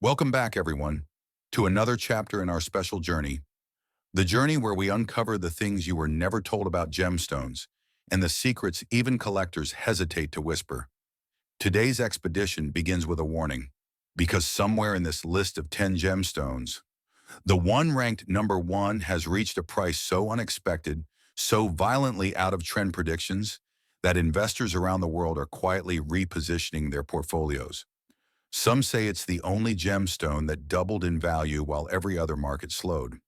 Welcome back, everyone, to another chapter in our special journey, the journey where we uncover the things you were never told about gemstones and the secrets even collectors hesitate to whisper. Today's expedition begins with a warning, because somewhere in this list of 10 gemstones, the one ranked number one has reached a price so unexpected, so violently out of trend predictions, that investors around the world are quietly repositioning their portfolios. Some say it's the only gemstone that doubled in value while every other market slowed.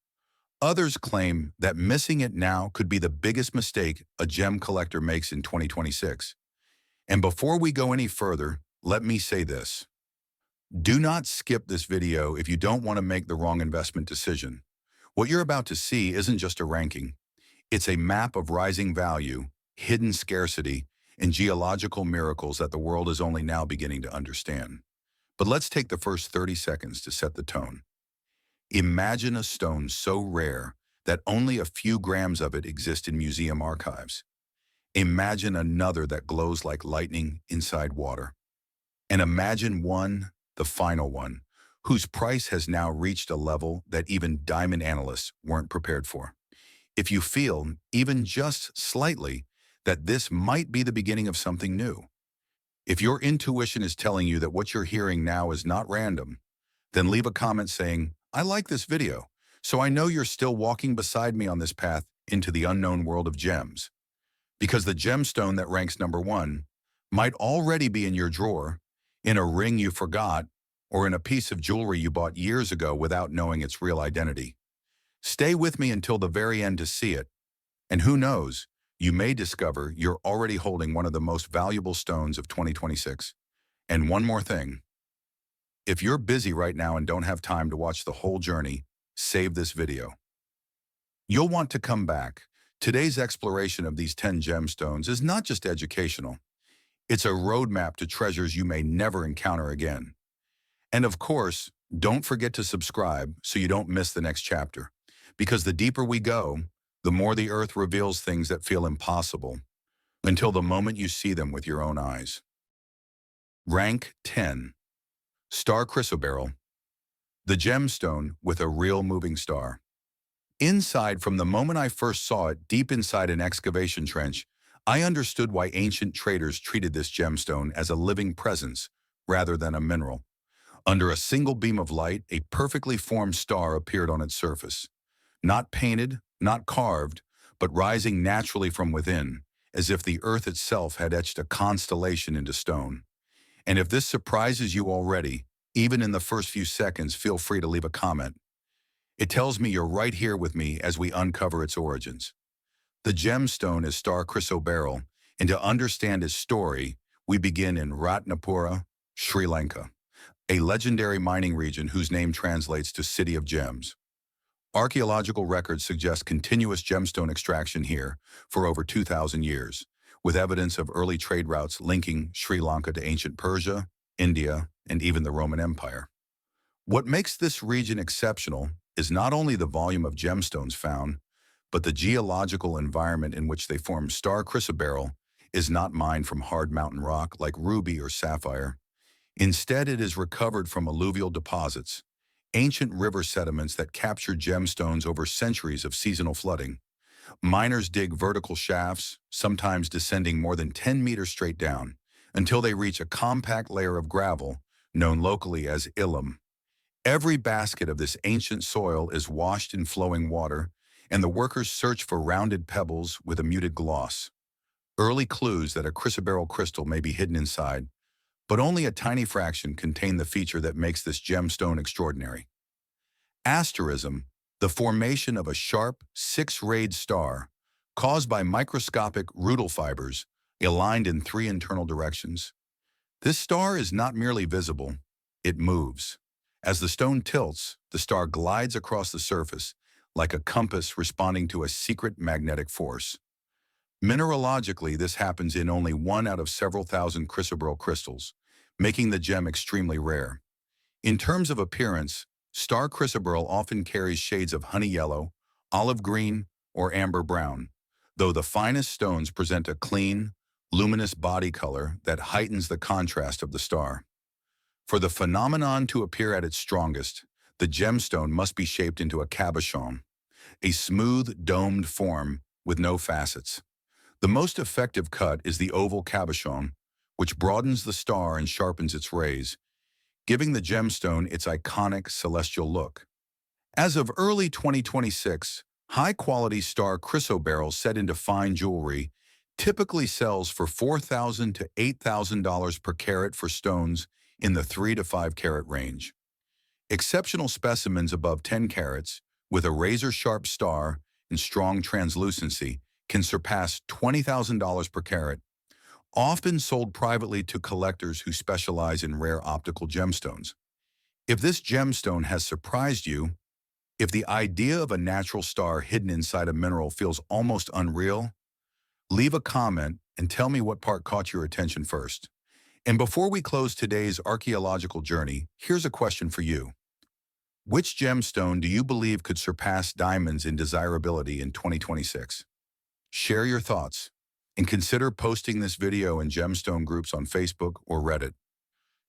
Others claim that missing it now could be the biggest mistake a gem collector makes in 2026. And before we go any further, let me say this. Do not skip this video if you don't want to make the wrong investment decision. What you're about to see isn't just a ranking. It's a map of rising value, hidden scarcity, and geological miracles that the world is only now beginning to understand. But let's take the first 30 seconds to set the tone. Imagine a stone so rare that only a few grams of it exist in museum archives. Imagine another that glows like lightning inside water. And imagine one, the final one, whose price has now reached a level that even diamond analysts weren't prepared for. If you feel, even just slightly, that this might be the beginning of something new, if your intuition is telling you that what you're hearing now is not random, then leave a comment saying, "I like this video, so I know you're still walking beside me on this path into the unknown world of gems." Because the gemstone that ranks number one might already be in your drawer, in a ring you forgot, or in a piece of jewelry you bought years ago without knowing its real identity. Stay with me until the very end to see it. And who knows, you may discover you're already holding one of the most valuable stones of 2026. And one more thing. If you're busy right now and don't have time to watch the whole journey, save this video. You'll want to come back. Today's exploration of these 10 gemstones is not just educational. It's a roadmap to treasures you may never encounter again. And of course, don't forget to subscribe so you don't miss the next chapter. Because the deeper we go, the more the earth reveals things that feel impossible, until the moment you see them with your own eyes. Rank 10. Star Chrysoberyl, the gemstone with a real moving star. Inside, from the moment I first saw it deep inside an excavation trench, I understood why ancient traders treated this gemstone as a living presence rather than a mineral. Under a single beam of light, a perfectly formed star appeared on its surface. Not painted, not carved, but rising naturally from within, as if the earth itself had etched a constellation into stone. And if this surprises you already, even in the first few seconds, feel free to leave a comment. It tells me you're right here with me as we uncover its origins. The gemstone is Star Chrysoberyl, and to understand its story, we begin in Ratnapura, Sri Lanka, a legendary mining region whose name translates to City of Gems. Archaeological records suggest continuous gemstone extraction here for over 2,000 years, with evidence of early trade routes linking Sri Lanka to ancient Persia, India, and even the Roman Empire. What makes this region exceptional is not only the volume of gemstones found, but the geological environment in which they form. Star Chrysoberyl is not mined from hard mountain rock like ruby or sapphire. Instead, it is recovered from alluvial deposits, ancient river sediments that captured gemstones over centuries of seasonal flooding. Miners dig vertical shafts, sometimes descending more than 10 meters straight down, until they reach a compact layer of gravel, known locally as ilum. Every basket of this ancient soil is washed in flowing water, and the workers search for rounded pebbles with a muted gloss. Early clues that a chrysoberyl crystal may be hidden inside, but only a tiny fraction contain the feature that makes this gemstone extraordinary. Asterism, the formation of a sharp, six-rayed star caused by microscopic rudal fibers aligned in three internal directions. This star is not merely visible, it moves. As the stone tilts, the star glides across the surface like a compass responding to a secret magnetic force. Mineralogically, this happens in only one out of several thousand chrysoberyl crystals, making the gem extremely rare. In terms of appearance, Star Chrysoberyl often carries shades of honey yellow, olive green, or amber brown, though the finest stones present a clean, luminous body color that heightens the contrast of the star. For the phenomenon to appear at its strongest, the gemstone must be shaped into a cabochon, a smooth, domed form with no facets. The most effective cut is the oval cabochon, which broadens the star and sharpens its rays, giving the gemstone its iconic celestial look. As of early 2026, high-quality star chrysoberyl set into fine jewelry typically sells for $4,000 to $8,000 per carat for stones in the 3 to 5 carat range. Exceptional specimens above 10 carats, with a razor-sharp star and strong translucency, can surpass $20,000 per carat, often sold privately to collectors who specialize in rare optical gemstones. If this gemstone has surprised you, if the idea of a natural star hidden inside a mineral feels almost unreal, leave a comment and tell me what part caught your attention first. And before we close today's archaeological journey, here's a question for you. Which gemstone do you believe could surpass diamonds in desirability in 2026? Share your thoughts, and consider posting this video in gemstone groups on Facebook or Reddit.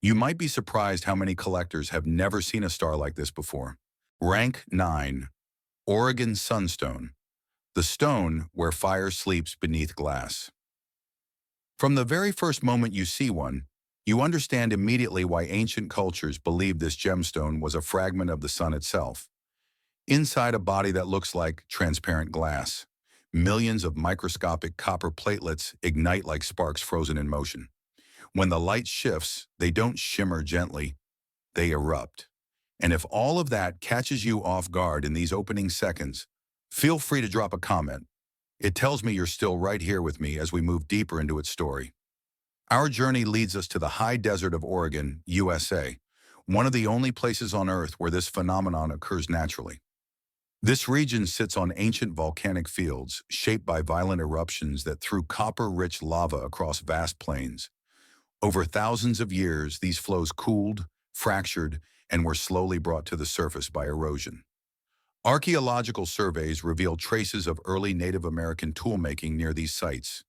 You might be surprised how many collectors have never seen a star like this before. Rank 9. Oregon Sunstone, the stone where fire sleeps beneath glass. From the very first moment you see one, you understand immediately why ancient cultures believed this gemstone was a fragment of the sun itself. Inside a body that looks like transparent glass, millions of microscopic copper platelets ignite like sparks frozen in motion. When the light shifts, they don't shimmer gently, they erupt. And if all of that catches you off guard in these opening seconds, feel free to drop a comment. It tells me you're still right here with me as we move deeper into its story. Our journey leads us to the high desert of Oregon, USA, one of the only places on Earth where this phenomenon occurs naturally. This region sits on ancient volcanic fields shaped by violent eruptions that threw copper-rich lava across vast plains. Over thousands of years, these flows cooled, fractured, and were slowly brought to the surface by erosion. Archaeological surveys reveal traces of early Native American toolmaking near these sites,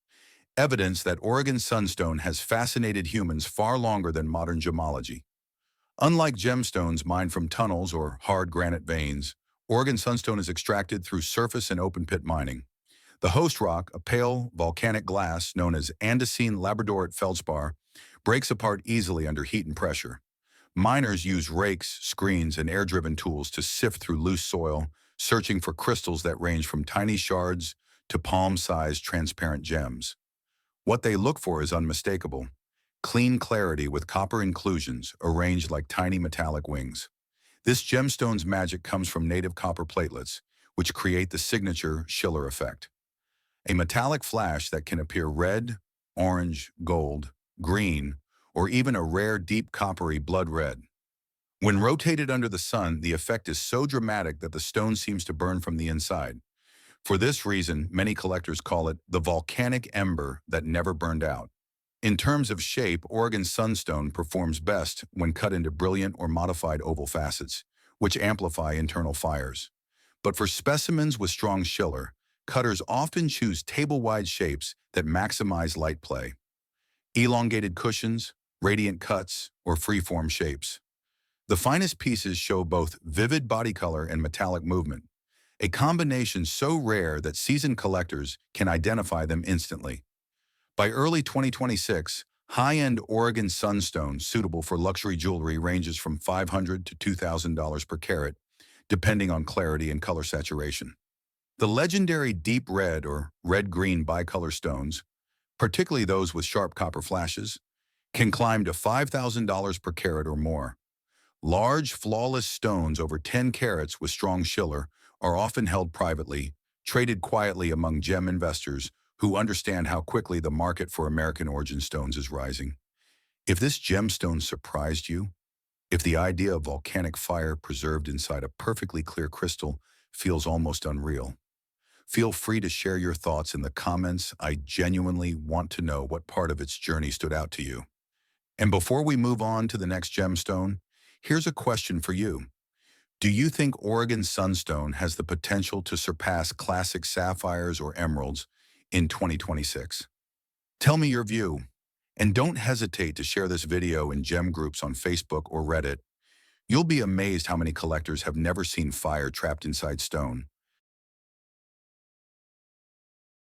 evidence that Oregon Sunstone has fascinated humans far longer than modern gemology. Unlike gemstones mined from tunnels or hard granite veins, Oregon Sunstone is extracted through surface and open-pit mining. The host rock, a pale volcanic glass known as Andesine labradorite feldspar, breaks apart easily under heat and pressure. Miners use rakes, screens, and air-driven tools to sift through loose soil, searching for crystals that range from tiny shards to palm-sized transparent gems. What they look for is unmistakable: clean clarity with copper inclusions arranged like tiny metallic wings. This gemstone's magic comes from native copper platelets, which create the signature Schiller effect, a metallic flash that can appear red, orange, gold, green, or even a rare deep coppery blood red. When rotated under the sun, the effect is so dramatic that the stone seems to burn from the inside. For this reason, many collectors call it the volcanic ember that never burned out. In terms of shape, Oregon Sunstone performs best when cut into brilliant or modified oval facets, which amplify internal fires. But for specimens with strong Schiller, cutters often choose table-wide shapes that maximize light play. Elongated cushions, radiant cuts, or free-form shapes. The finest pieces show both vivid body color and metallic movement, a combination so rare that seasoned collectors can identify them instantly. By early 2026, high-end Oregon Sunstone suitable for luxury jewelry ranges from $500 to $2,000 per carat, depending on clarity and color saturation. The legendary deep red or red-green bicolor stones, particularly those with sharp copper flashes, can climb to $5,000 per carat or more. Large, flawless stones over 10 carats with strong Schiller are often held privately, traded quietly among gem investors who understand how quickly the market for American origin stones is rising. If this gemstone surprised you, if the idea of volcanic fire preserved inside a perfectly clear crystal feels almost unreal, feel free to share your thoughts in the comments. I genuinely want to know what part of its journey stood out to you. And before we move on to the next gemstone, here's a question for you. Do you think Oregon Sunstone has the potential to surpass classic sapphires or emeralds in 2026? Tell me your view, And don't hesitate to share this video in gem groups on Facebook or Reddit. You'll be amazed how many collectors have never seen fire trapped inside stone.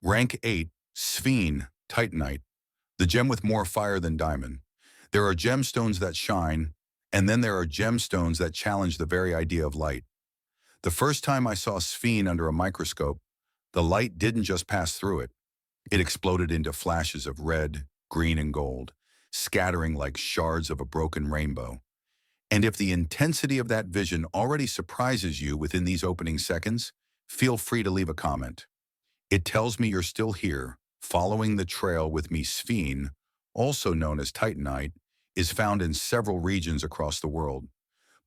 Rank 8, Sphene, Titanite, the gem with more fire than diamond. There are gemstones that shine, and then there are gemstones that challenge the very idea of light. The first time I saw Sphene under a microscope, the light didn't just pass through it. It exploded into flashes of red, green, and gold, scattering like shards of a broken rainbow. And if the intensity of that vision already surprises you within these opening seconds, feel free to leave a comment. It tells me you're still here, following the trail with me. Sphene, also known as titanite, is found in several regions across the world.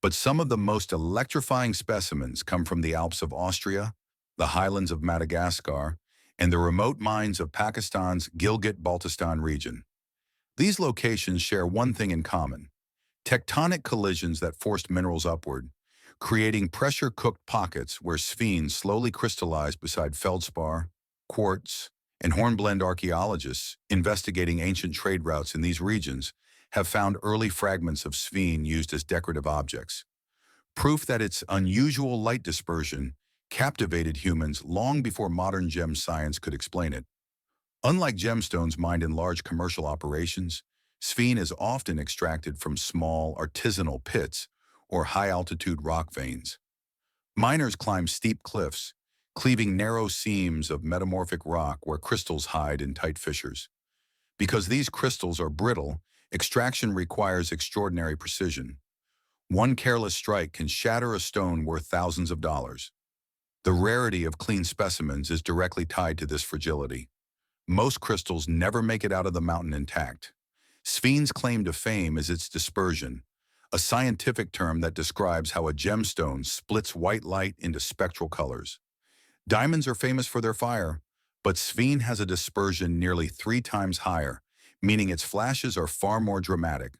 But some of the most electrifying specimens come from the Alps of Austria, the highlands of Madagascar, and the remote mines of Pakistan's Gilgit-Baltistan region. These locations share one thing in common: tectonic collisions that forced minerals upward, creating pressure-cooked pockets where sphenes slowly crystallized beside feldspar, quartz, and hornblende. Archaeologists investigating ancient trade routes in these regions have found early fragments of sphene used as decorative objects, proof that its unusual light dispersion captivated humans long before modern gem science could explain it. Unlike gemstones mined in large commercial operations, sphene is often extracted from small, artisanal pits or high-altitude rock veins. Miners climb steep cliffs, cleaving narrow seams of metamorphic rock where crystals hide in tight fissures. Because these crystals are brittle, extraction requires extraordinary precision. One careless strike can shatter a stone worth thousands of dollars. The rarity of clean specimens is directly tied to this fragility. Most crystals never make it out of the mountain intact. Sphene's claim to fame is its dispersion, a scientific term that describes how a gemstone splits white light into spectral colors. Diamonds are famous for their fire, but sphene has a dispersion nearly 3 times higher, meaning its flashes are far more dramatic.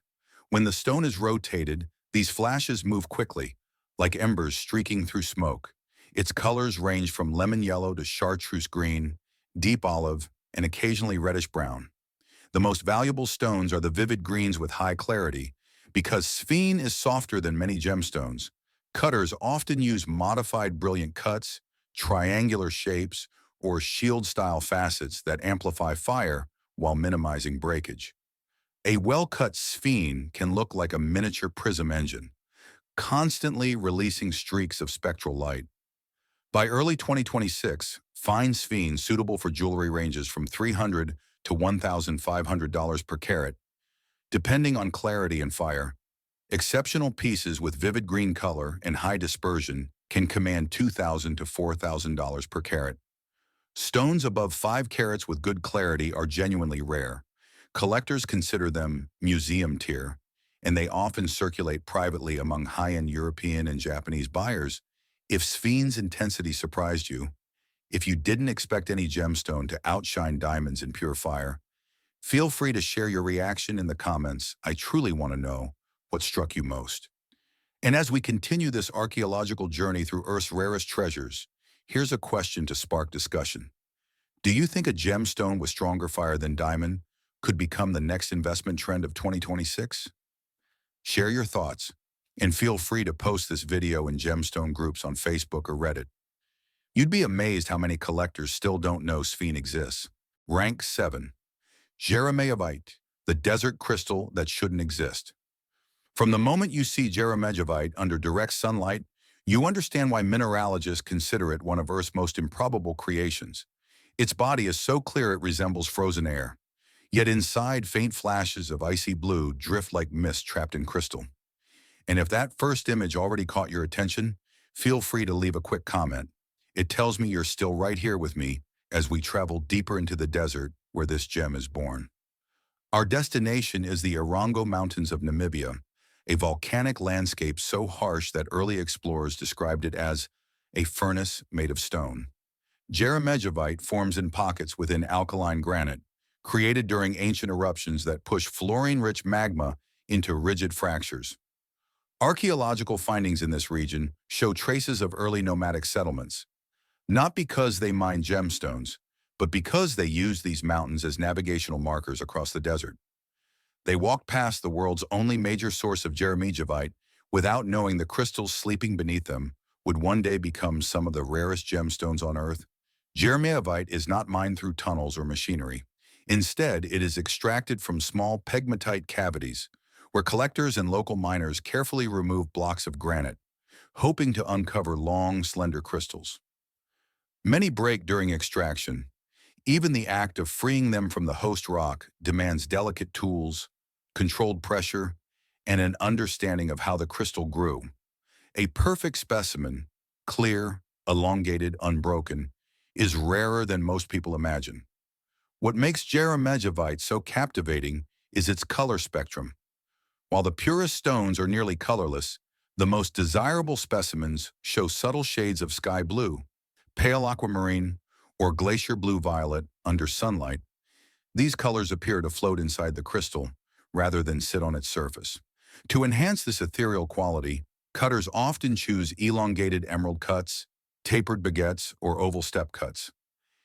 When the stone is rotated, these flashes move quickly, like embers streaking through smoke. Its colors range from lemon yellow to chartreuse green, deep olive, and occasionally reddish brown. The most valuable stones are the vivid greens with high clarity. Because sphene is softer than many gemstones, cutters often use modified brilliant cuts, triangular shapes, or shield-style facets that amplify fire while minimizing breakage. A well-cut sphene can look like a miniature prism engine, constantly releasing streaks of spectral light. By early 2026, fine sphene suitable for jewelry ranges from $300 to $1,500 per carat, depending on clarity and fire. Exceptional pieces with vivid green color and high dispersion can command $2,000 to $4,000 per carat. Stones above 5 carats with good clarity are genuinely rare. Collectors consider them museum tier, and they often circulate privately among high-end European and Japanese buyers. If sphene's intensity surprised you, if you didn't expect any gemstone to outshine diamonds in pure fire, feel free to share your reaction in the comments. I truly want to know what struck you most. And as we continue this archaeological journey through Earth's rarest treasures, here's a question to spark discussion. Do you think a gemstone with stronger fire than diamond could become the next investment trend of 2026? Share your thoughts, and feel free to post this video in gemstone groups on Facebook or Reddit. You'd be amazed how many collectors still don't know sphene exists. Rank 7. Jeremejevite, the desert crystal that shouldn't exist. From the moment you see Jeremejevite under direct sunlight, you understand why mineralogists consider it one of Earth's most improbable creations. Its body is so clear it resembles frozen air. Yet inside, faint flashes of icy blue drift like mist trapped in crystal. And if that first image already caught your attention, feel free to leave a quick comment. It tells me you're still right here with me as we travel deeper into the desert where this gem is born. Our destination is the Erongo Mountains of Namibia, a volcanic landscape so harsh that early explorers described it as a furnace made of stone. Jeremejevite forms in pockets within alkaline granite, created during ancient eruptions that push fluorine-rich magma into rigid fractures. Archaeological findings in this region show traces of early nomadic settlements, not because they mined gemstones, but because they used these mountains as navigational markers across the desert. They walked past the world's only major source of Jeremejevite without knowing the crystals sleeping beneath them would one day become some of the rarest gemstones on Earth. Jeremejevite is not mined through tunnels or machinery. Instead, it is extracted from small pegmatite cavities, where collectors and local miners carefully remove blocks of granite, hoping to uncover long, slender crystals. Many break during extraction. Even the act of freeing them from the host rock demands delicate tools, controlled pressure, and an understanding of how the crystal grew. A perfect specimen, clear, elongated, unbroken, is rarer than most people imagine. What makes Jeremejevite so captivating is its color spectrum. While the purest stones are nearly colorless, the most desirable specimens show subtle shades of sky blue, pale aquamarine, or glacier blue-violet under sunlight. These colors appear to float inside the crystal rather than sit on its surface. To enhance this ethereal quality, cutters often choose elongated emerald cuts, tapered baguettes, or oval step cuts,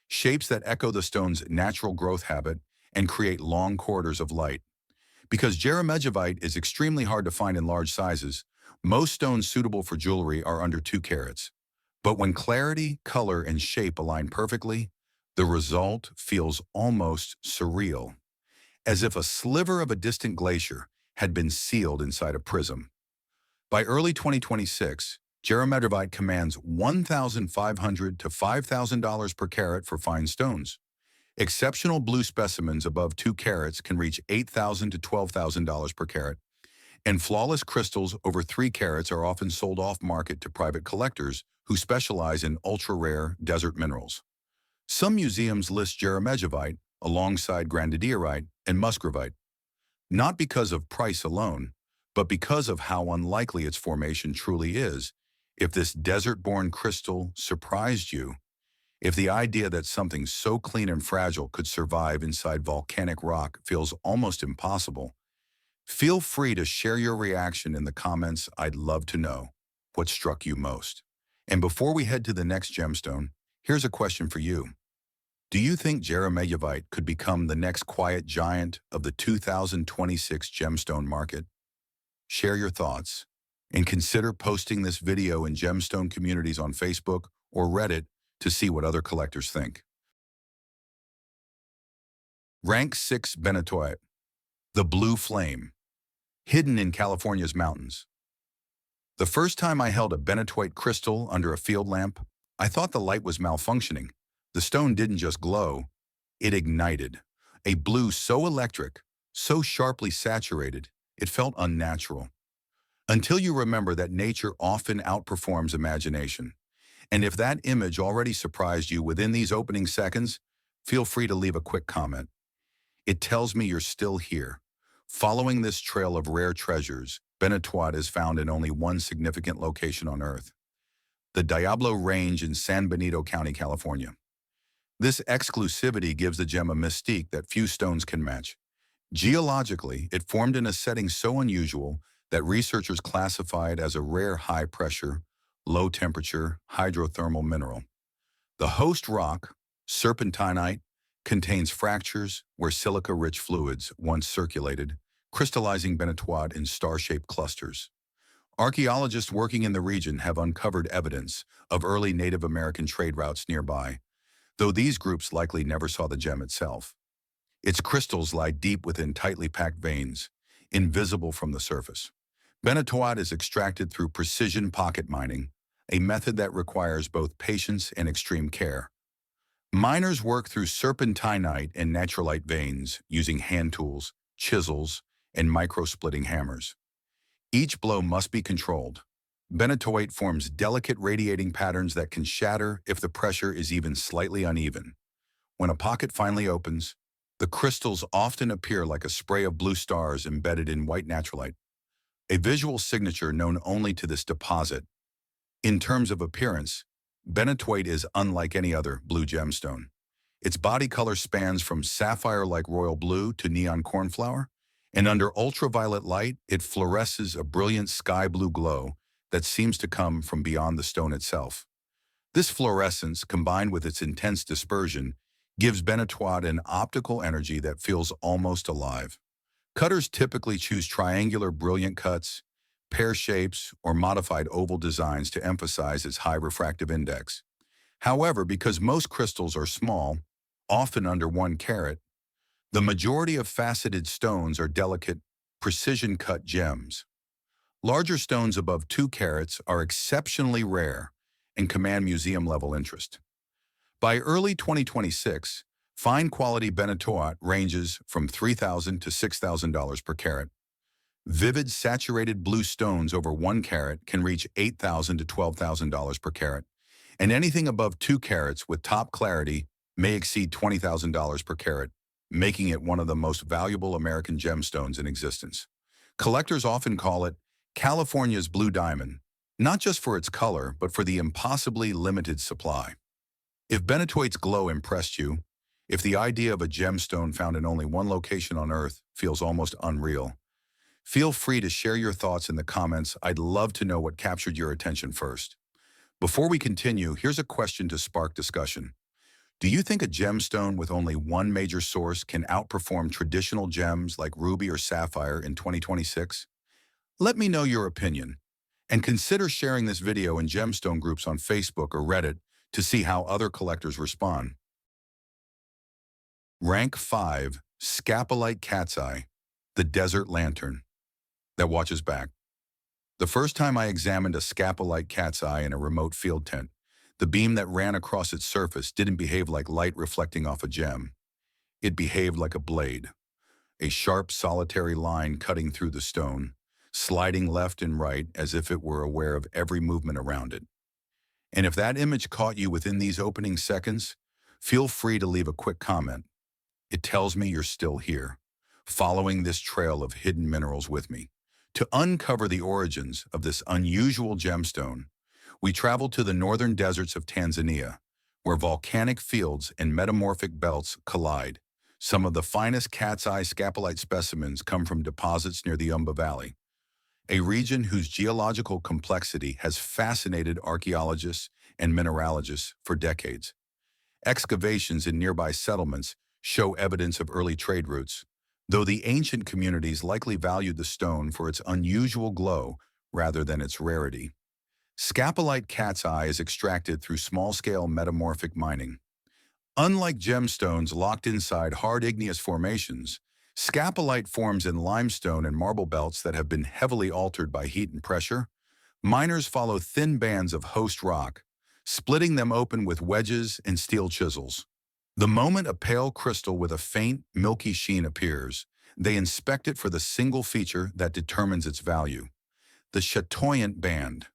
shapes that echo the stone's natural growth habit and create long corridors of light. Because Jeremejevite is extremely hard to find in large sizes, most stones suitable for jewelry are under 2 carats. But when clarity, color, and shape align perfectly, the result feels almost surreal, as if a sliver of a distant glacier had been sealed inside a prism. By early 2026, Jeremejevite commands $1,500 to $5,000 per carat for fine stones. Exceptional blue specimens above 2 carats can reach $8,000 to $12,000 per carat, and flawless crystals over 3 carats are often sold off-market to private collectors who specialize in ultra-rare desert minerals. Some museums list Jeremejevite alongside Grandidierite and Musgravite, not because of price alone, but because of how unlikely its formation truly is. If this desert-born crystal surprised you, if the idea that something so clean and fragile could survive inside volcanic rock feels almost impossible, feel free to share your reaction in the comments. I'd love to know what struck you most. And before we head to the next gemstone, here's a question for you. Do you think Jeremejevite could become the next quiet giant of the 2026 gemstone market? Share your thoughts, and consider posting this video in gemstone communities on Facebook or Reddit to see what other collectors think. Rank 6 Benitoite, the blue flame, hidden in California's mountains. The first time I held a Benitoite crystal under a field lamp, I thought the light was malfunctioning. The stone didn't just glow, it ignited. A blue so electric, so sharply saturated, it felt unnatural. Until you remember that nature often outperforms imagination. And if that image already surprised you within these opening seconds, feel free to leave a quick comment. It tells me you're still here. Following this trail of rare treasures, Benitoite is found in only one significant location on Earth, the Diablo Range in San Benito County, California. This exclusivity gives the gem a mystique that few stones can match. Geologically, it formed in a setting so unusual that researchers classify it as a rare high-pressure, low-temperature hydrothermal mineral. The host rock, serpentinite, contains fractures where silica-rich fluids once circulated, crystallizing Benitoite in star-shaped clusters. Archaeologists working in the region have uncovered evidence of early Native American trade routes nearby, though these groups likely never saw the gem itself. Its crystals lie deep within tightly packed veins, invisible from the surface. Benitoite is extracted through precision pocket mining, a method that requires both patience and extreme care. Miners work through serpentinite and natrolite veins using hand tools, chisels, and micro-splitting hammers. Each blow must be controlled. Benitoite forms delicate radiating patterns that can shatter if the pressure is even slightly uneven. When a pocket finally opens, the crystals often appear like a spray of blue stars embedded in white natrolite, a visual signature known only to this deposit. In terms of appearance, Benitoite is unlike any other blue gemstone. Its body color spans from sapphire-like royal blue to neon cornflower, and under ultraviolet light, it fluoresces a brilliant sky blue glow that seems to come from beyond the stone itself. This fluorescence, combined with its intense dispersion, gives Benitoite an optical energy that feels almost alive. Cutters typically choose triangular brilliant cuts, pear shapes, or modified oval designs to emphasize its high refractive index. However, because most crystals are small, often under 1 carat, the majority of faceted stones are delicate, precision-cut gems. Larger stones above 2 carats are exceptionally rare and command museum-level interest. By early 2026, fine-quality Benitoite ranges from $3,000 to $6,000 per carat. Vivid saturated blue stones over 1 carat can reach $8,000 to $12,000 per carat, and anything above 2 carats with top clarity may exceed $20,000 per carat, making it one of the most valuable American gemstones in existence. Collectors often call it California's blue diamond, not just for its color, but for the impossibly limited supply. If Benitoite's glow impressed you, if the idea of a gemstone found in only one location on Earth feels almost unreal, feel free to share your thoughts in the comments. I'd love to know what captured your attention first. Before we continue, here's a question to spark discussion. Do you think a gemstone with only one major source can outperform traditional gems like ruby or sapphire in 2026? Let me know your opinion, and consider sharing this video in gemstone groups on Facebook or Reddit to see how other collectors respond. Rank 5, Scapolite Cat's Eye, the desert lantern that watches back. The first time I examined a Scapolite cat's eye in a remote field tent, the beam that ran across its surface didn't behave like light reflecting off a gem. It behaved like a blade, a sharp, solitary line cutting through the stone, sliding left and right as if it were aware of every movement around it. And if that image caught you within these opening seconds, feel free to leave a quick comment. It tells me you're still here, following this trail of hidden minerals with me. To uncover the origins of this unusual gemstone, we traveled to the northern deserts of Tanzania, where volcanic fields and metamorphic belts collide. Some of the finest cat's eye scapolite specimens come from deposits near the Umba Valley, a region whose geological complexity has fascinated archaeologists and mineralogists for decades. Excavations in nearby settlements show evidence of early trade routes, though the ancient communities likely valued the stone for its unusual glow rather than its rarity. Scapolite cat's eye is extracted through small-scale metamorphic mining. Unlike gemstones locked inside hard igneous formations, scapolite forms in limestone and marble belts that have been heavily altered by heat and pressure. Miners follow thin bands of host rock, splitting them open with wedges and steel chisels. The moment a pale crystal with a faint, milky sheen appears, they inspect it for the single feature that determines its value: the chatoyant band.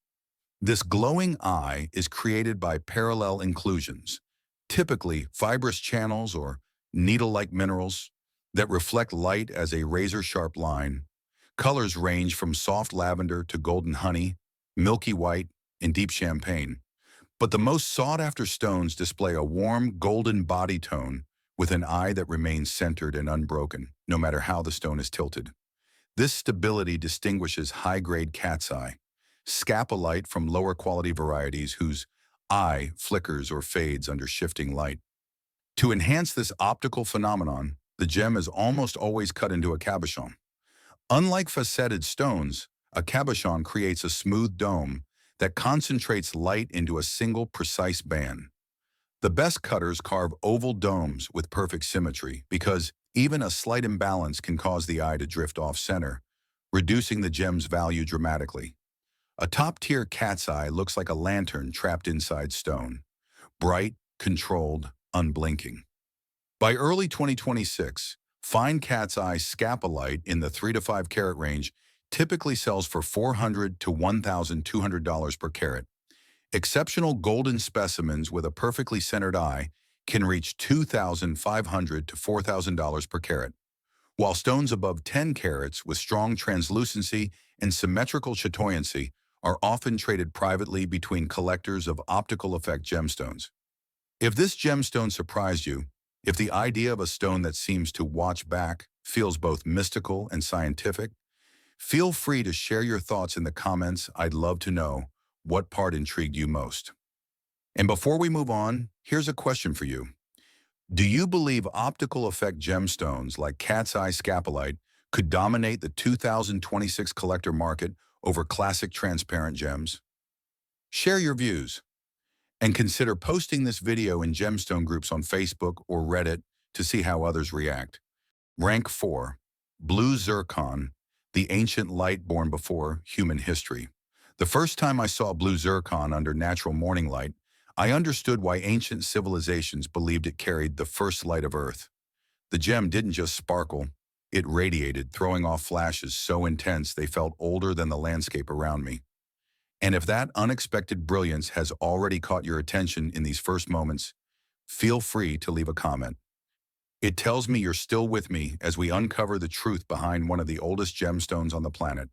This glowing eye is created by parallel inclusions, typically fibrous channels or needle-like minerals that reflect light as a razor-sharp line. Colors range from soft lavender to golden honey, milky white, and deep champagne. But the most sought-after stones display a warm, golden body tone with an eye that remains centered and unbroken, no matter how the stone is tilted. This stability distinguishes high-grade cat's eye, scapolite, from lower-quality varieties whose eye flickers or fades under shifting light. To enhance this optical phenomenon, the gem is almost always cut into a cabochon. Unlike faceted stones, a cabochon creates a smooth dome that concentrates light into a single precise band. The best cutters carve oval domes with perfect symmetry because even a slight imbalance can cause the eye to drift off-center, reducing the gem's value dramatically. A top-tier cat's eye looks like a lantern trapped inside stone, bright, controlled, unblinking. By early 2026, fine cat's eye scapolite in the 3 to 5 carat range typically sells for $400 to $1,200 per carat. Exceptional golden specimens with a perfectly centered eye can reach $2,500 to $4,000 per carat, while stones above 10 carats with strong translucency and symmetrical chatoyancy are often traded privately between collectors of optical effect gemstones. If this gemstone surprised you, if the idea of a stone that seems to watch back feels both mystical and scientific, feel free to share your thoughts in the comments. I'd love to know what part intrigued you most. And before we move on, here's a question for you. Do you believe optical effect gemstones like cat's eye scapolite could dominate the 2026 collector market over classic transparent gems? Share your views and consider posting this video in gemstone groups on Facebook or Reddit to see how others react. Rank 4. Blue Zircon, the ancient light born before human history. The first time I saw blue zircon under natural morning light, I understood why ancient civilizations believed it carried the first light of Earth. The gem didn't just sparkle, it radiated, throwing off flashes so intense they felt older than the landscape around me. And if that unexpected brilliance has already caught your attention in these first moments, feel free to leave a comment. It tells me you're still with me as we uncover the truth behind one of the oldest gemstones on the planet.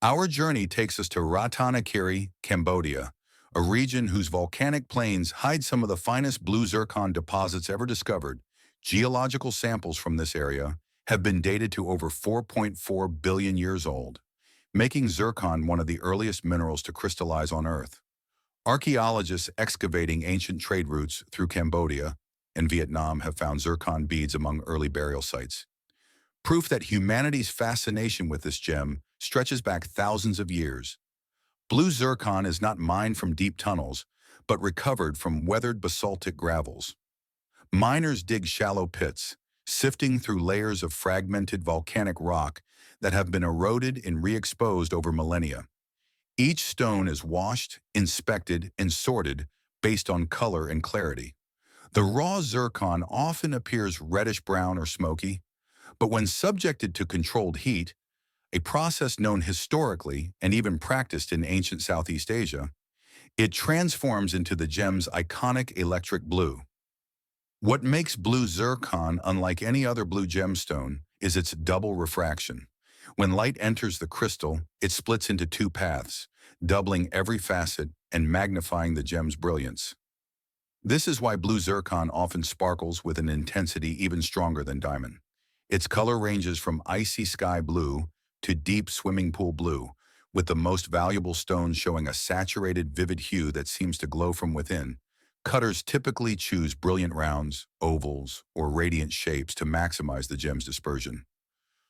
Our journey takes us to Ratanakiri, Cambodia, a region whose volcanic plains hide some of the finest blue zircon deposits ever discovered. Geological samples from this area have been dated to over 4.4 billion years old, making zircon one of the earliest minerals to crystallize on Earth. Archaeologists excavating ancient trade routes through Cambodia and Vietnam have found zircon beads among early burial sites. Proof that humanity's fascination with this gem stretches back thousands of years. Blue zircon is not mined from deep tunnels, but recovered from weathered basaltic gravels. Miners dig shallow pits, sifting through layers of fragmented volcanic rock that have been eroded and re-exposed over millennia. Each stone is washed, inspected, and sorted based on color and clarity. The raw zircon often appears reddish-brown or smoky, but when subjected to controlled heat, a process known historically and even practiced in ancient Southeast Asia, it transforms into the gem's iconic electric blue. What makes blue zircon unlike any other blue gemstone is its double refraction. When light enters the crystal, it splits into two paths, doubling every facet and magnifying the gem's brilliance. This is why blue zircon often sparkles with an intensity even stronger than diamond. Its color ranges from icy sky blue to deep swimming pool blue, with the most valuable stones showing a saturated, vivid hue that seems to glow from within. Cutters typically choose brilliant rounds, ovals, or radiant shapes to maximize the gem's dispersion.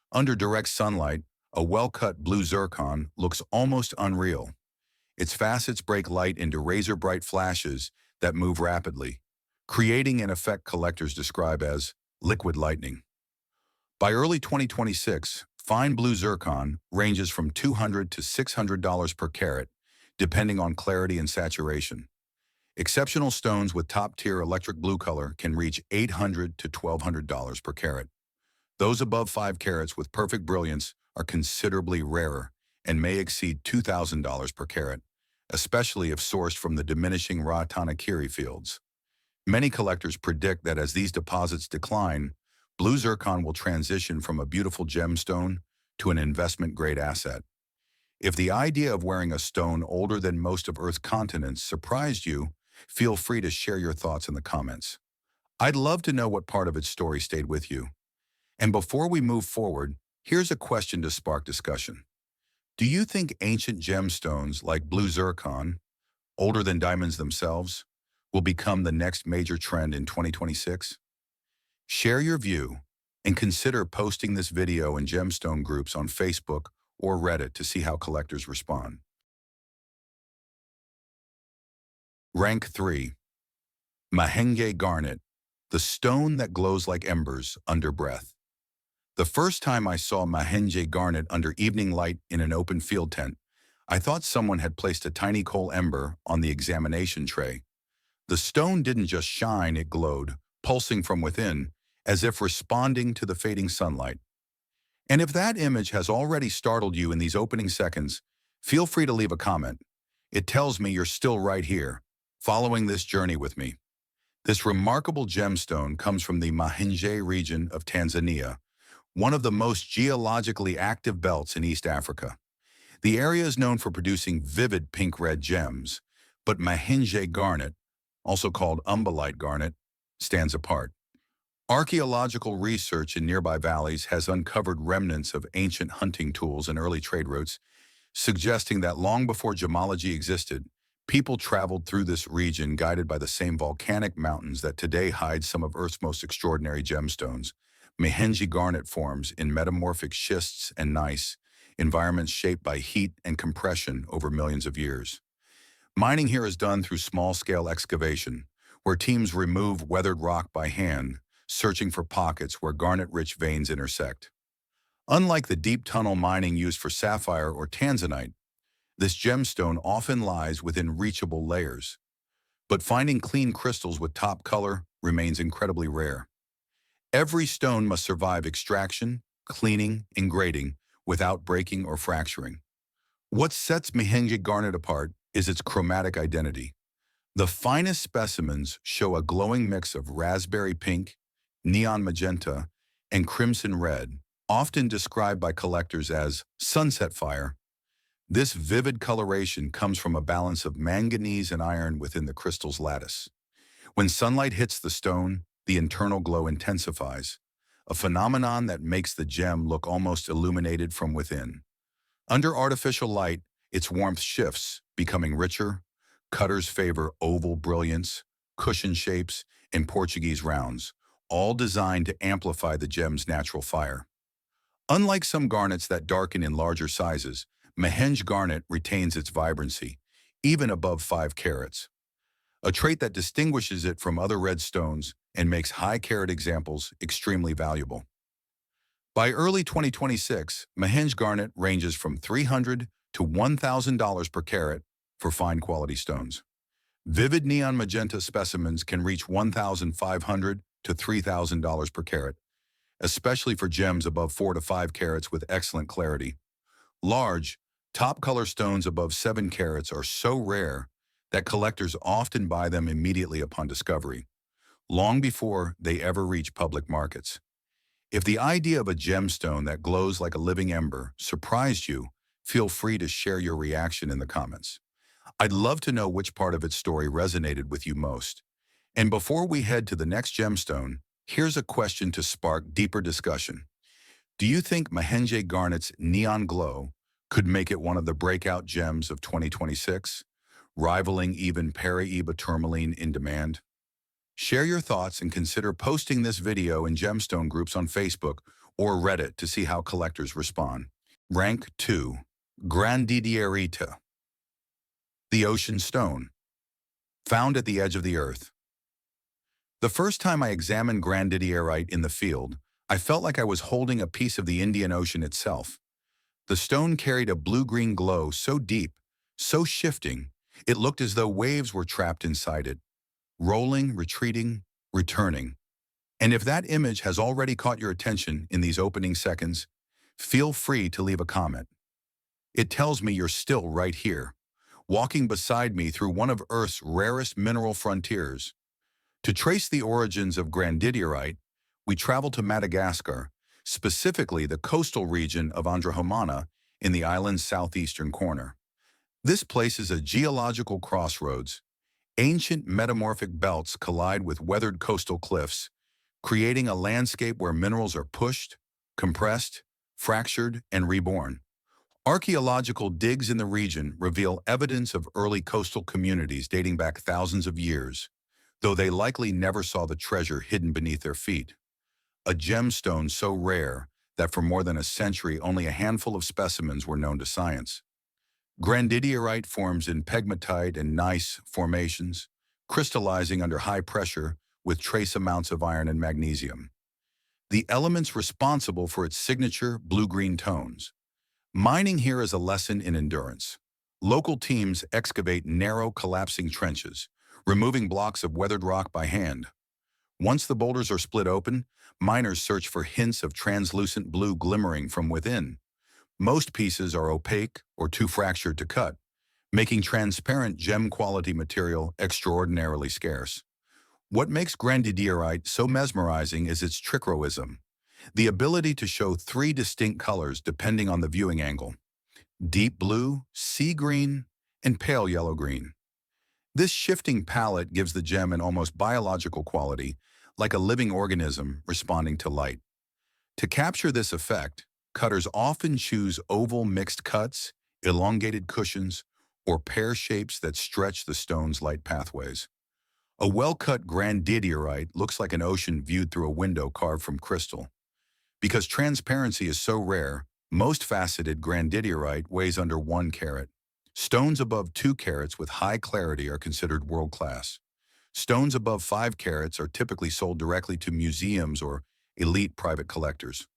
Under direct sunlight, a well-cut blue zircon looks almost unreal. Its facets break light into razor-bright flashes that move rapidly, creating an effect collectors describe as liquid lightning. By early 2026, fine blue zircon ranges from $200 to $600 per carat, depending on clarity and saturation. Exceptional stones with top-tier electric blue color can reach $800 to $1,200 per carat. Those above 5 carats with perfect brilliance are considerably rarer and may exceed $2,000 per carat, especially if sourced from the diminishing Ratanakiri fields. Many collectors predict that as these deposits decline, blue zircon will transition from a beautiful gemstone to an investment-grade asset. If the idea of wearing a stone older than most of Earth's continents surprised you, feel free to share your thoughts in the comments. I'd love to know what part of its story stayed with you. And before we move forward, here's a question to spark discussion. Do you think ancient gemstones like blue zircon, older than diamonds themselves, will become the next major trend in 2026? Share your view and consider posting this video in gemstone groups on Facebook or Reddit to see how collectors respond. Rank 3. Mahenge Garnet, the stone that glows like embers under breath. The first time I saw Mahenge Garnet under evening light in an open field tent, I thought someone had placed a tiny coal ember on the examination tray. The stone didn't just shine, it glowed, pulsing from within, as if responding to the fading sunlight. And if that image has already startled you in these opening seconds, feel free to leave a comment. It tells me you're still right here, following this journey with me. This remarkable gemstone comes from the Mahenge region of Tanzania, one of the most geologically active belts in East Africa. The area is known for producing vivid pink-red gems, but Mahenge garnet, also called umbellite garnet, stands apart. Archaeological research in nearby valleys has uncovered remnants of ancient hunting tools and early trade routes, suggesting that long before gemology existed, people traveled through this region guided by the same volcanic mountains that today hide some of Earth's most extraordinary gemstones. Mahenge garnet forms in metamorphic schists and gneiss, environments shaped by heat and compression over millions of years. Mining here is done through small-scale excavation, where teams remove weathered rock by hand, searching for pockets where garnet-rich veins intersect. Unlike the deep tunnel mining used for sapphire or tanzanite, this gemstone often lies within reachable layers. But finding clean crystals with top color remains incredibly rare. Every stone must survive extraction, cleaning, and grading without breaking or fracturing. What sets Mahenge garnet apart is its chromatic identity. The finest specimens show a glowing mix of raspberry pink, neon magenta, and crimson red, often described by collectors as sunset fire. This vivid coloration comes from a balance of manganese and iron within the crystal's lattice. When sunlight hits the stone, the internal glow intensifies, a phenomenon that makes the gem look almost illuminated from within. Under artificial light, its warmth shifts, becoming richer. Cutters favor oval brilliance, cushion shapes, and Portuguese rounds, all designed to amplify the gem's natural fire. Unlike some garnets that darken in larger sizes, Mahenge garnet retains its vibrancy, even above 5 carats, a trait that distinguishes it from other red stones and makes high-carat examples extremely valuable. By early 2026, Mahenge garnet ranges from $300 to $1,000 per carat for fine-quality stones. Vivid neon magenta specimens can reach $1,500 to $3,000 per carat, especially for gems above 4 to 5 carats with excellent clarity. Large, top-color stones above 7 carats are so rare that collectors often buy them immediately upon discovery, long before they ever reach public markets. If the idea of a gemstone that glows like a living ember surprised you, feel free to share your reaction in the comments. I'd love to know which part of its story resonated with you most. And before we head to the next gemstone, here's a question to spark deeper discussion. Do you think Mahenge garnet's neon glow could make it one of the breakout gems of 2026, rivaling even Paraiba tourmaline in demand? Share your thoughts and consider posting this video in gemstone groups on Facebook or Reddit to see how collectors respond. Rank 2. Grandidierite. The ocean stone. Found at the edge of the earth. The first time I examined Grandidierite in the field, I felt like I was holding a piece of the Indian Ocean itself. The stone carried a blue-green glow so deep, so shifting, it looked as though waves were trapped inside it, rolling, retreating, returning. And if that image has already caught your attention in these opening seconds, feel free to leave a comment. It tells me you're still right here, walking beside me through one of Earth's rarest mineral frontiers. To trace the origins of Grandidierite, we travel to Madagascar, specifically the coastal region of Andrahomana in the island's southeastern corner. This place is a geological crossroads. Ancient metamorphic belts collide with weathered coastal cliffs, creating a landscape where minerals are pushed, compressed, fractured, and reborn. Archaeological digs in the region reveal evidence of early coastal communities dating back thousands of years, though they likely never saw the treasure hidden beneath their feet. A gemstone so rare that for more than a century only a handful of specimens were known to science. Grandidierite forms in pegmatite and gneiss formations, crystallizing under high pressure with trace amounts of iron and magnesium. The elements responsible for its signature blue-green tones. Mining here is a lesson in endurance. Local teams excavate narrow, collapsing trenches, removing blocks of weathered rock by hand. Once the boulders are split open, miners search for hints of translucent blue glimmering from within. Most pieces are opaque or too fractured to cut, making transparent gem-quality material extraordinarily scarce. What makes Grandidierite so mesmerizing is its trichroism, the ability to show 3 distinct colors depending on the viewing angle: deep blue, sea green, and pale yellow-green. This shifting palette gives the gem an almost biological quality, like a living organism responding to light. To capture this effect, cutters often choose oval mixed cuts, elongated cushions, or pear shapes that stretch the stone's light pathways. A well-cut Grandidierite looks like an ocean viewed through a window carved from crystal. Because transparency is so rare, most faceted Grandidierite weighs under 1 carat. Stones above 2 carats with high clarity are considered world-class. Stones above 5 carats are typically sold directly to museums or elite private collectors.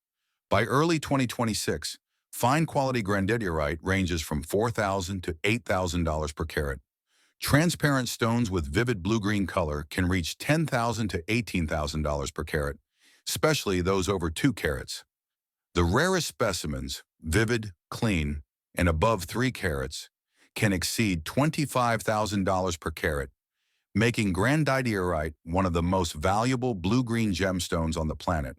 By early 2026, fine quality Grandidierite ranges from $4,000 to $8,000 per carat. Transparent stones with vivid blue-green color can reach $10,000 to $18,000 per carat, especially those over 2 carats. The rarest specimens, vivid, clean, and above 3 carats, can exceed $25,000 per carat, making Grandidierite one of the most valuable blue-green gemstones on the planet.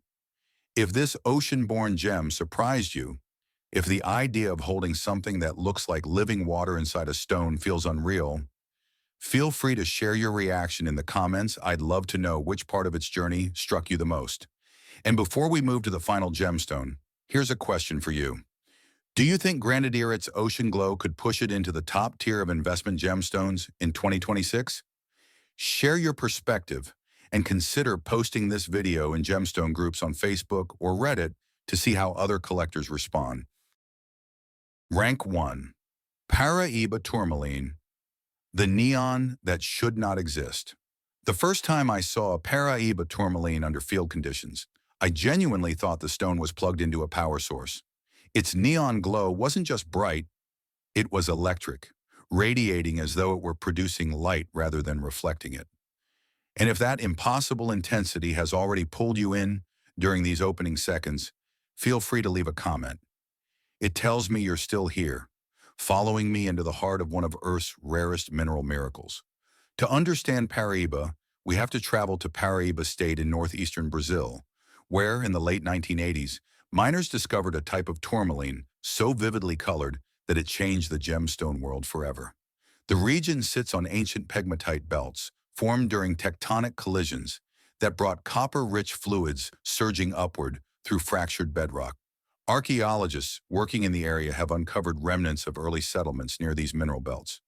If this ocean-born gem surprised you, if the idea of holding something that looks like living water inside a stone feels unreal, feel free to share your reaction in the comments. I'd love to know which part of its journey struck you the most. And before we move to the final gemstone, here's a question for you. Do you think Grandidierite's ocean glow could push it into the top tier of investment gemstones in 2026? Share your perspective and consider posting this video in gemstone groups on Facebook or Reddit to see how other collectors respond. Rank 1. Paraiba Tourmaline, the neon that should not exist. The first time I saw a Paraiba Tourmaline under field conditions, I genuinely thought the stone was plugged into a power source. Its neon glow wasn't just bright, it was electric, radiating as though it were producing light rather than reflecting it. And if that impossible intensity has already pulled you in during these opening seconds, feel free to leave a comment. It tells me you're still here, following me into the heart of one of Earth's rarest mineral miracles. To understand Paraiba, we have to travel to Paraiba State in northeastern Brazil, where, in the late 1980s, miners discovered a type of tourmaline so vividly colored that it changed the gemstone world forever. The region sits on ancient pegmatite belts, formed during tectonic collisions that brought copper-rich fluids surging upward through fractured bedrock. Archaeologists working in the area have uncovered remnants of early settlements near these mineral belts.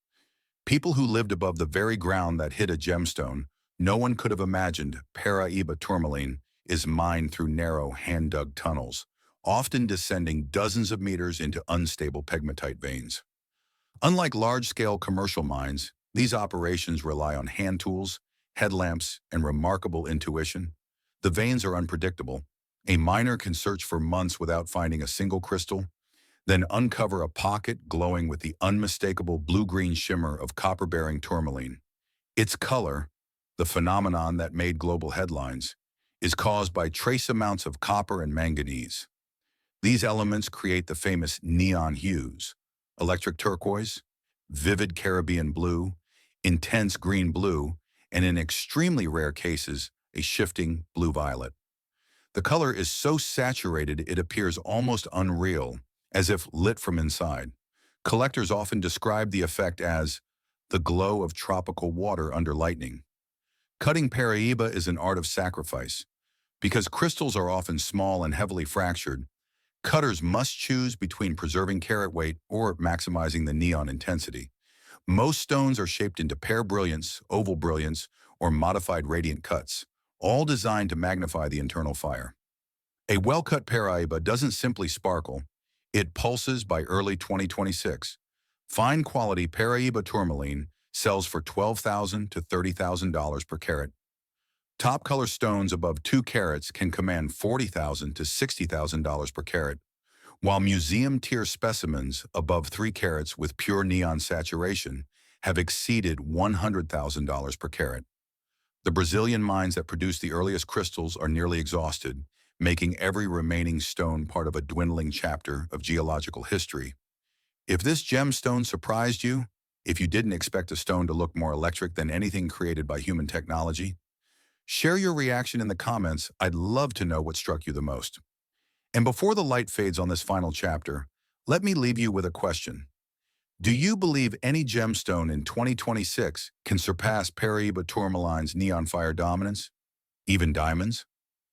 People who lived above the very ground that hid a gemstone. No one could have imagined Paraiba tourmaline is mined through narrow, hand-dug tunnels, often descending dozens of meters into unstable pegmatite veins. Unlike large-scale commercial mines, these operations rely on hand tools, headlamps, and remarkable intuition. The veins are unpredictable. A miner can search for months without finding a single crystal, then uncover a pocket glowing with the unmistakable blue-green shimmer of copper-bearing tourmaline. Its color, the phenomenon that made global headlines, is caused by trace amounts of copper and manganese. These elements create the famous neon hues: electric turquoise, vivid Caribbean blue, intense green-blue, and in extremely rare cases, a shifting blue-violet. The color is so saturated it appears almost unreal, as if lit from inside. Collectors often describe the effect as the glow of tropical water under lightning. Cutting Paraiba is an art of sacrifice. Because crystals are often small and heavily fractured, cutters must choose between preserving carat weight or maximizing the neon intensity. Most stones are shaped into pear brilliance, oval brilliance, or modified radiant cuts, all designed to magnify the internal fire. A well-cut Paraiba doesn't simply sparkle, it pulses. By early 2026. Fine-quality Paraiba tourmaline sells for $12,000 to $30,000 per carat. Top-color stones above 2 carats can command $40,000 to $60,000 per carat, while museum-tier specimens above 3 carats with pure neon saturation have exceeded $100,000 per carat. The Brazilian mines that produce the earliest crystals are nearly exhausted, making every remaining stone part of a dwindling chapter of geological history. If this gemstone surprised you, if you didn't expect a stone to look more electric than anything created by human technology, share your reaction in the comments. I'd love to know what struck you the most. And before the light fades on this final chapter, let me leave you with a question. Do you believe any gemstone in 2026 can surpass Paraiba tourmaline's neon fire dominance? Even diamonds?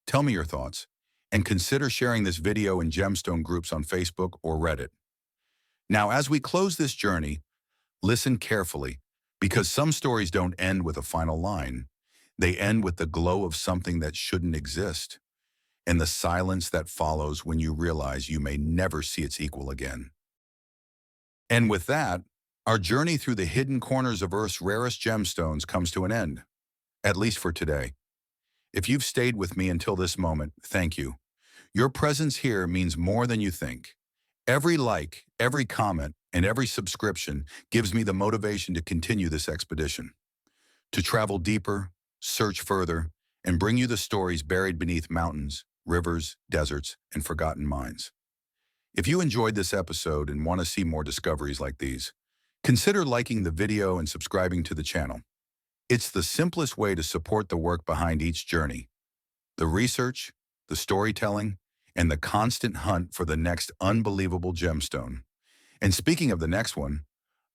Tell me your thoughts, and consider sharing this video in gemstone groups on Facebook or Reddit. Now, as we close this journey, listen carefully, because some stories don't end with a final line. They end with the glow of something that shouldn't exist. and the silence that follows when you realize you may never see its equal again. And with that, our journey through the hidden corners of Earth's rarest gemstones comes to an end, at least for today. If you've stayed with me until this moment, thank you. Your presence here means more than you think. Every like, every comment, and every subscription gives me the motivation to continue this expedition, to travel deeper, search further, and bring you the stories buried beneath mountains, rivers, deserts, and forgotten mines. If you enjoyed this episode and want to see more discoveries like these, consider liking the video and subscribing to the channel. It's the simplest way to support the work behind each journey: the research, the storytelling, and the constant hunt for the next unbelievable gemstone. And speaking of the next one,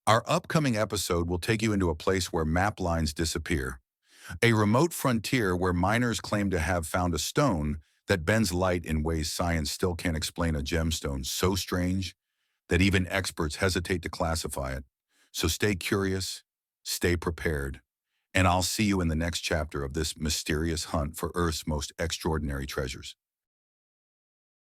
our upcoming episode will take you into a place where map lines disappear, a remote frontier where miners claim to have found a stone that bends light in ways science still can't explain, a gemstone so strange that even experts hesitate to classify it. So stay curious, stay prepared, and I'll see you in the next chapter of this mysterious hunt for Earth's most extraordinary treasures.